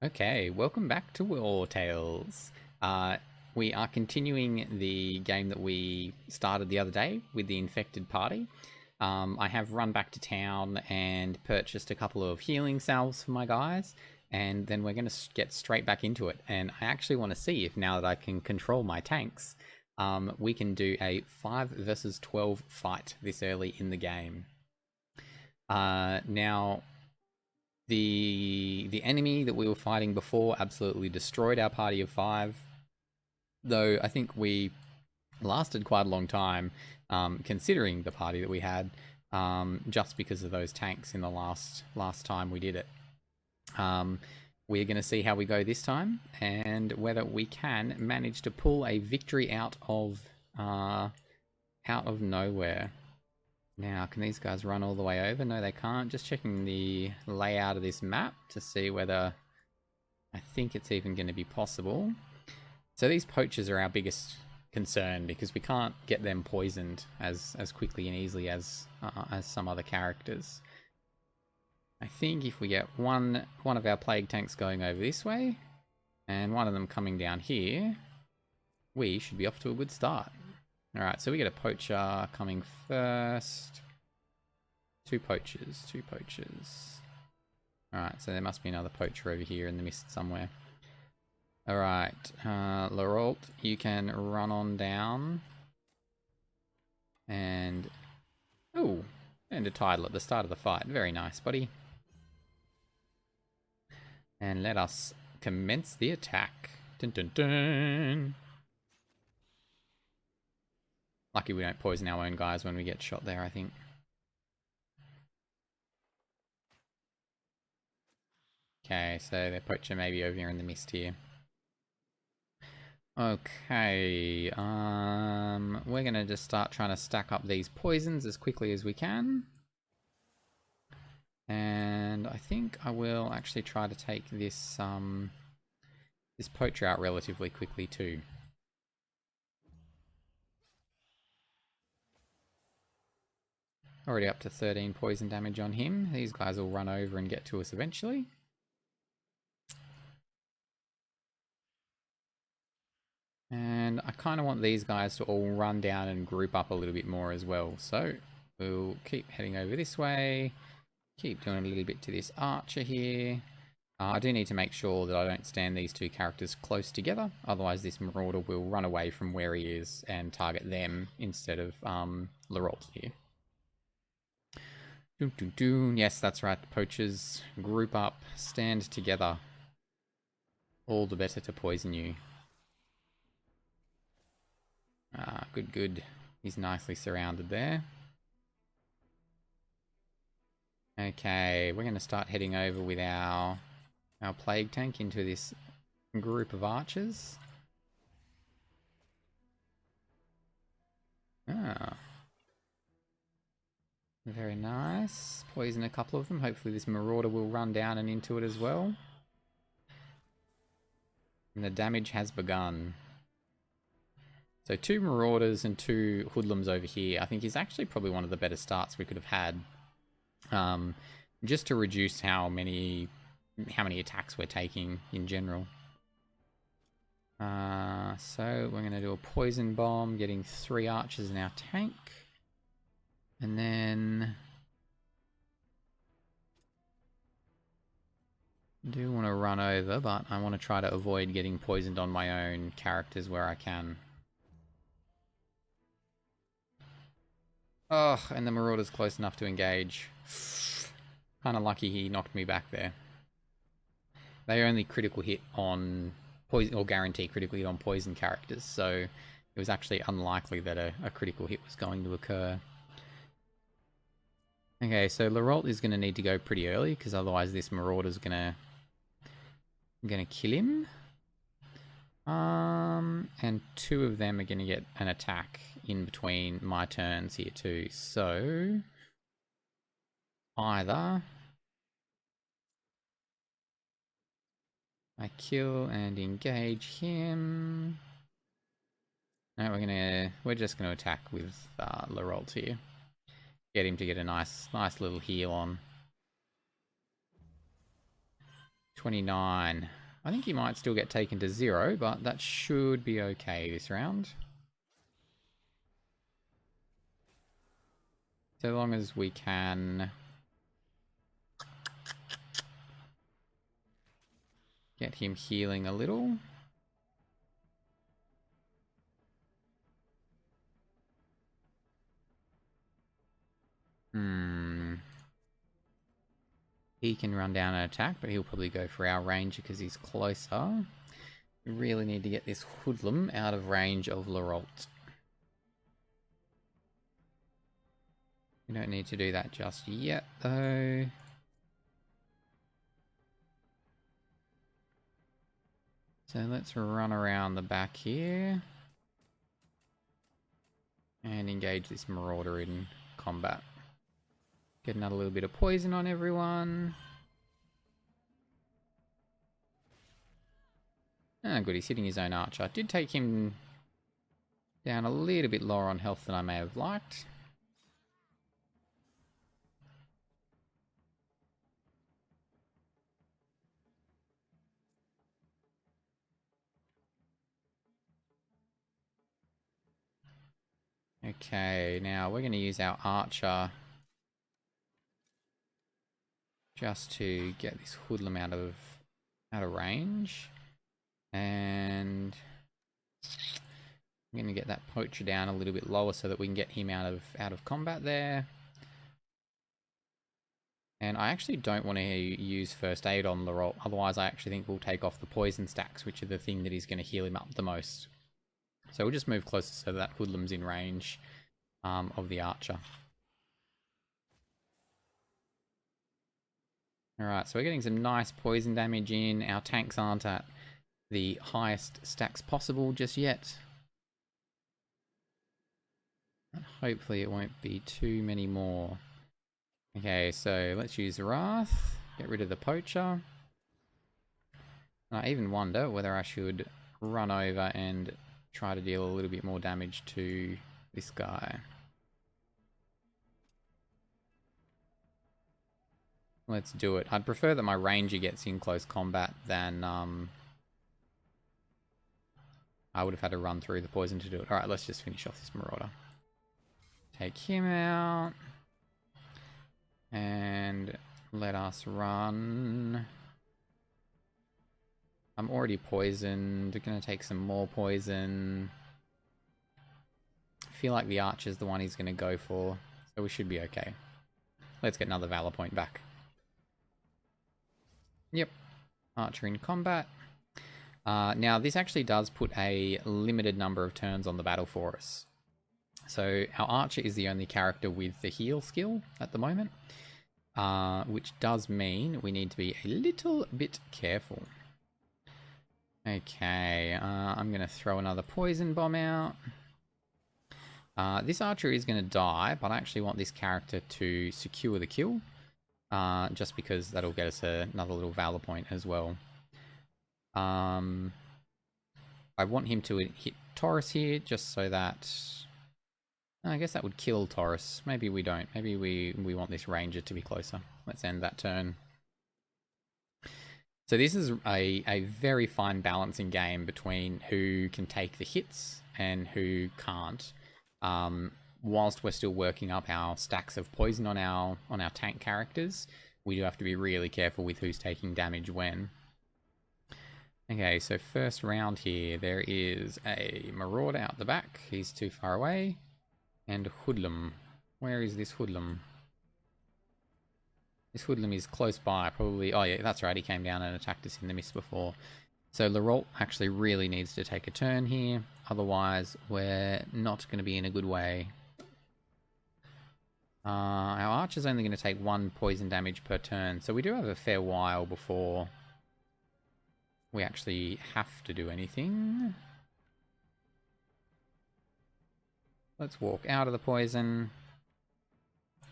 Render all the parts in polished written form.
Okay, welcome back to Wartales. We are continuing the game that we started the other day with the infected party. I have run back to town and purchased a couple of healing salves for my guys, and then we're going to get straight back into it. And I actually want to see if now that I can control my tanks, we can do a 5 versus 12 fight this early in the game. Now, the enemy that we were fighting before absolutely destroyed our party of 5, though I think we lasted quite a long time, considering the party that we had, just because of those tanks in the last time we did it. We're going to see how we go this time and whether we can manage to pull a victory out of nowhere. Now, can these guys run all the way over? No, they can't. Just checking the layout of this map to see whether I think it's even going to be possible. So these poachers are our biggest concern because we can't get them poisoned as quickly and easily as some other characters. I think if we get one of our plague tanks going over this way and one of them coming down here, we should be off to a good start. Alright, so we get a poacher coming first. Two poachers. Alright, so there must be another poacher over here in the mist somewhere. Alright, Laurent, you can run on down. And... oh, and a title at the start of the fight. Very nice, buddy. And let us commence the attack. Dun dun dun! Lucky we don't poison our own guys when we get shot there, I think. Okay, so the poacher may be over here in the mist here. Okay, we're gonna just start trying to stack up these poisons as quickly as we can. And I think I will actually try to take this, this poacher out relatively quickly too. Already up to 13 poison damage on him. These guys will run over and get to us eventually. And I kind of want these guys to all run down and group up a little bit more as well. So we'll keep heading over this way. Keep doing a little bit to this archer here. I do need to make sure that I don't stand these two characters close together. Otherwise this marauder will run away from where he is and target them instead of Laurent here. Doom, doom, doom. Yes, that's right. Poachers, group up, stand together. All the better to poison you. Ah, good, good. He's nicely surrounded there. Okay, we're going to start heading over with our plague tank into this group of archers. Ah. Very nice. Poison a couple of them. Hopefully this marauder will run down and into it as well. And the damage has begun. So 2 marauders and 2 hoodlums over here, I think is actually probably one of the better starts we could have had. Just to reduce how many attacks we're taking in general. So we're going to do a poison bomb, getting 3 archers in our tank. And then I do want to run over, but I want to try to avoid getting poisoned on my own characters where I can. Oh, and the marauder's close enough to engage. Kind of lucky he knocked me back there. They only critical hit on poison, or guarantee critical hit on poison characters, so it was actually unlikely that a critical hit was going to occur. Okay, so Laurent is going to need to go pretty early, because otherwise this marauder's gonna kill him. And 2 of them are going to get an attack in between my turns here too. So either I kill and engage him. No, we're just gonna attack with Laurent here. Get him to get a nice little heal on. 29. I think he might still get taken to 0, but that should be okay this round. So long as we can get him healing a little. He can run down and attack, but he'll probably go for our ranger because he's closer. We really need to get this hoodlum out of range of Laurent. We don't need to do that just yet, though. So let's run around the back here. And engage this marauder in combat. Get another little bit of poison on everyone. Ah, good, he's hitting his own archer. Did take him down a little bit lower on health than I may have liked. Okay, now we're going to use our archer just to get this hoodlum out of range. And I'm going to get that poacher down a little bit lower so that we can get him out of combat there. And I actually don't want to use first aid on Laurent, otherwise I actually think we'll take off the poison stacks, which are the thing that is going to heal him up the most. So we'll just move closer so that hoodlum's in range of the archer. Alright, so we're getting some nice poison damage in. Our tanks aren't at the highest stacks possible just yet. And hopefully it won't be too many more. Okay, so let's use Wrath. Get rid of the poacher. I even wonder whether I should run over and try to deal a little bit more damage to this guy. Let's do it. I'd prefer that my ranger gets in close combat than I would have had to run through the poison to do it. Alright, let's just finish off this marauder. Take him out. And let us run. I'm already poisoned. We're going to take some more poison. I feel like the archer's the one he's going to go for, so we should be okay. Let's get another valor point back. Yep, archer in combat. Now this actually does put a limited number of turns on the battle for us. So our archer is the only character with the heal skill at the moment, which does mean we need to be a little bit careful. Okay, I'm going to throw another poison bomb out. This archer is going to die, but I actually want this character to secure the kill, just because that'll get us another little valor point as well. I want him to hit Taurus here, just so that... I guess that would kill Taurus. Maybe we don't. Maybe we want this ranger to be closer. Let's end that turn. So this is a very fine balancing game between who can take the hits and who can't. Whilst we're still working up our stacks of poison on our tank characters, we do have to be really careful with who's taking damage when. Okay, so first round here, there is a marauder out the back. He's too far away. And hoodlum. Where is this hoodlum? This hoodlum is close by, probably... Oh yeah, that's right, he came down and attacked us in the mist before. So Laurent actually really needs to take a turn here, otherwise we're not going to be in a good way. Our archer's only going to take 1 poison damage per turn, so we do have a fair while before we actually have to do anything. Let's walk out of the poison,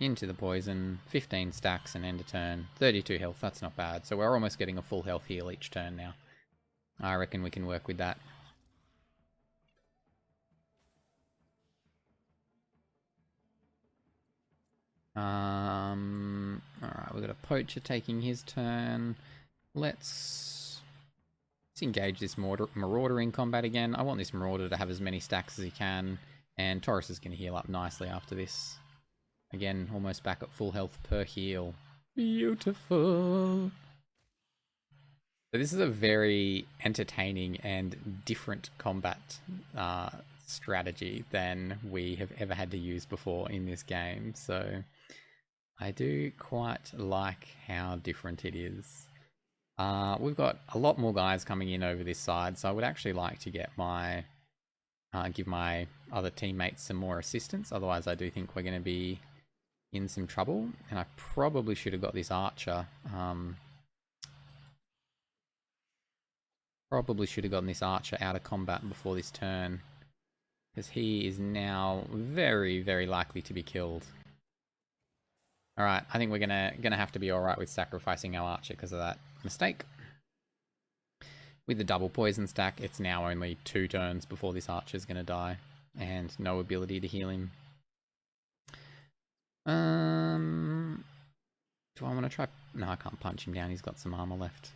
into the poison, 15 stacks and end a turn. 32 health, that's not bad. So we're almost getting a full health heal each turn now. I reckon we can work with that. Alright, we've got a poacher taking his turn. let's engage this Marauder in combat again. I want this Marauder to have as many stacks as he can, and Taurus is going to heal up nicely after this. Again, almost back at full health per heal. Beautiful. So this is a very entertaining and different combat strategy than we have ever had to use before in this game. So I do quite like how different it is. We've got a lot more guys coming in over this side, so I would actually like to get my give my other teammates some more assistance. Otherwise, I do think we're going to be in some trouble. And I probably should have got this archer. Probably should have gotten this archer out of combat before this turn, because he is now very, very likely to be killed. Alright, I think we're gonna have to be alright with sacrificing our archer because of that mistake. With the double poison stack, it's now only 2 turns before this archer is gonna die, and no ability to heal him. Do I want to try? No, I can't punch him down. He's got some armor left.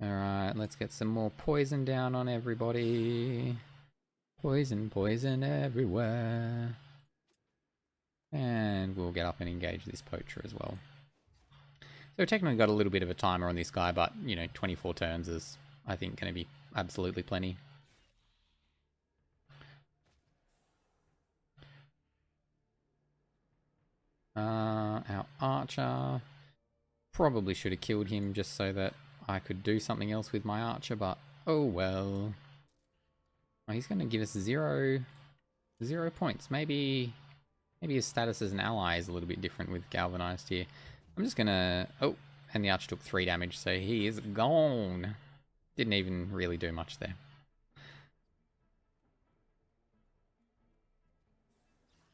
Alright, let's get some more poison down on everybody. Poison, poison everywhere. And we'll get up and engage this poacher as well. So we've technically got a little bit of a timer on this guy, but, you know, 24 turns is, I think, going to be absolutely plenty. Our archer. Probably should have killed him just so that I could do something else with my archer, but oh well. Oh, he's going to give us 0 points. Maybe his status as an ally is a little bit different with Galvanized here. I'm just going to... Oh, and the archer took 3 damage, so he is gone. Didn't even really do much there.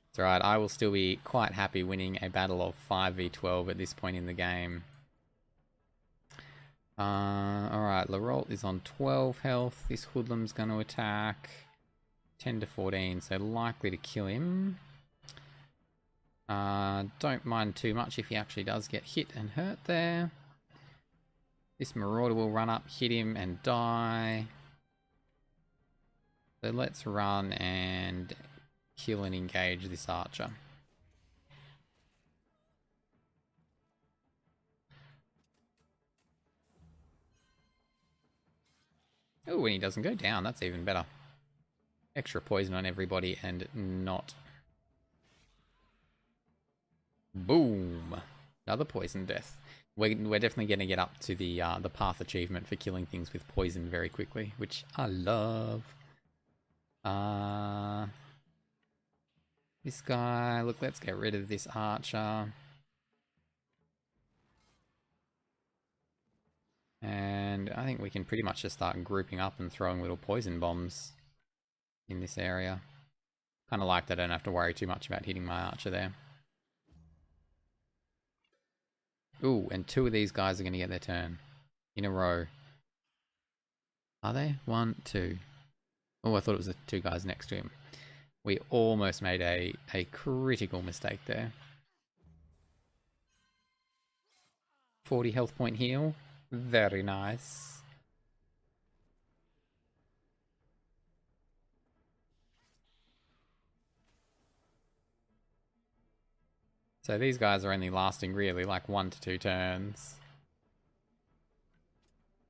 It's alright, I will still be quite happy winning a battle of 5v12 at this point in the game. Alright, Larolt is on 12 health. This hoodlum's going to attack 10 to 14, so likely to kill him. Don't mind too much if he actually does get hit and hurt there. This Marauder will run up, hit him and die. So let's run and kill and engage this archer. Oh, when he doesn't go down, that's even better. Extra poison on everybody and not. Boom! Another poison death. We're definitely going to get up to the path achievement for killing things with poison very quickly, which I love. This guy, look, let's get rid of this archer. And I think we can pretty much just start grouping up and throwing little poison bombs in this area. Kind of like that I don't have to worry too much about hitting my archer there. Ooh, and 2 of these guys are going to get their turn in a row. Are they? 1, 2. Oh, I thought it was the 2 guys next to him. We almost made a critical mistake there. 40 health point heal. Very nice. So these guys are only lasting really like 1 to 2 turns.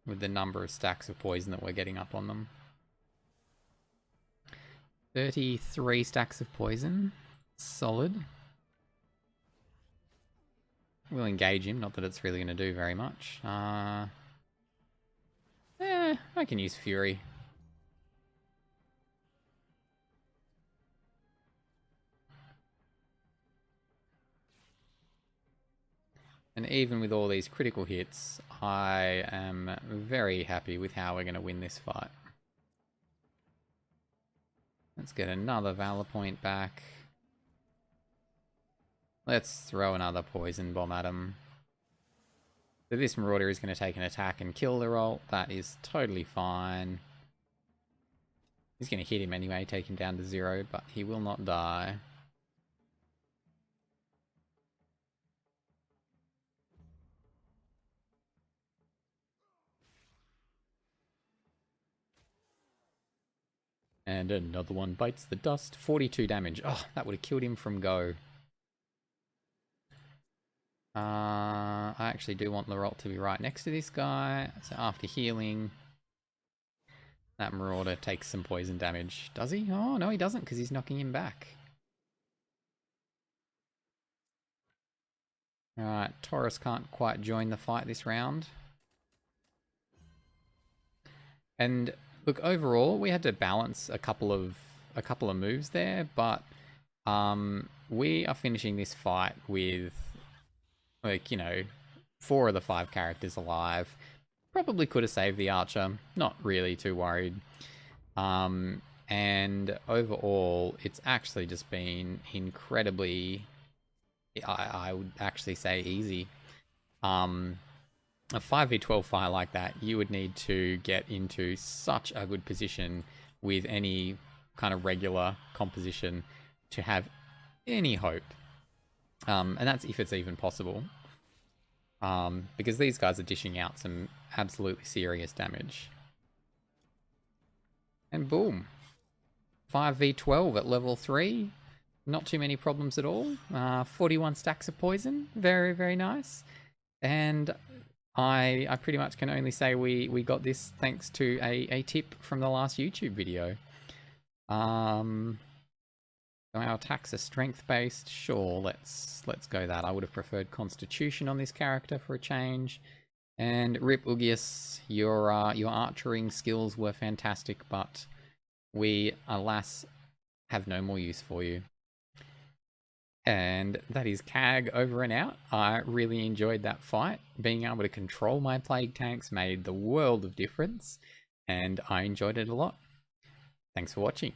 With the number of stacks of poison that we're getting up on them. 33 stacks of poison. Solid. We'll engage him, not that it's really going to do very much. I can use Fury. And even with all these critical hits, I am very happy with how we're going to win this fight. Let's get another Valor point back. Let's throw another poison bomb at him. So this Marauder is going to take an attack and kill the Larolt. That is totally fine. He's going to hit him anyway, take him down to 0, but he will not die. And another one bites the dust. 42 damage. Oh, that would have killed him from go. I actually do want Laurent to be right next to this guy. So after healing, that Marauder takes some poison damage. Does he? Oh, no, he doesn't, because he's knocking him back. Alright, Taurus can't quite join the fight this round. And look, overall, we had to balance a couple of moves there, but we are finishing this fight with, like, you know, 4 of the 5 characters alive. Probably could have saved the archer. Not really too worried. And overall, it's actually just been incredibly, I would actually say, easy. A 5v12 fight like that, you would need to get into such a good position with any kind of regular composition to have any hope. And that's if it's even possible. Because these guys are dishing out some absolutely serious damage. And boom. 5v12 at level 3. Not too many problems at all. 41 stacks of poison. Very, very nice. And I pretty much can only say we got this thanks to a tip from the last YouTube video. So our attacks are strength based. Sure, let's go that. I would have preferred Constitution on this character for a change. And Rip Ugius, your archering skills were fantastic, but we alas have no more use for you. And that is CAG over and out. I really enjoyed that fight. Being able to control my plague tanks made the world of difference, and I enjoyed it a lot. Thanks for watching.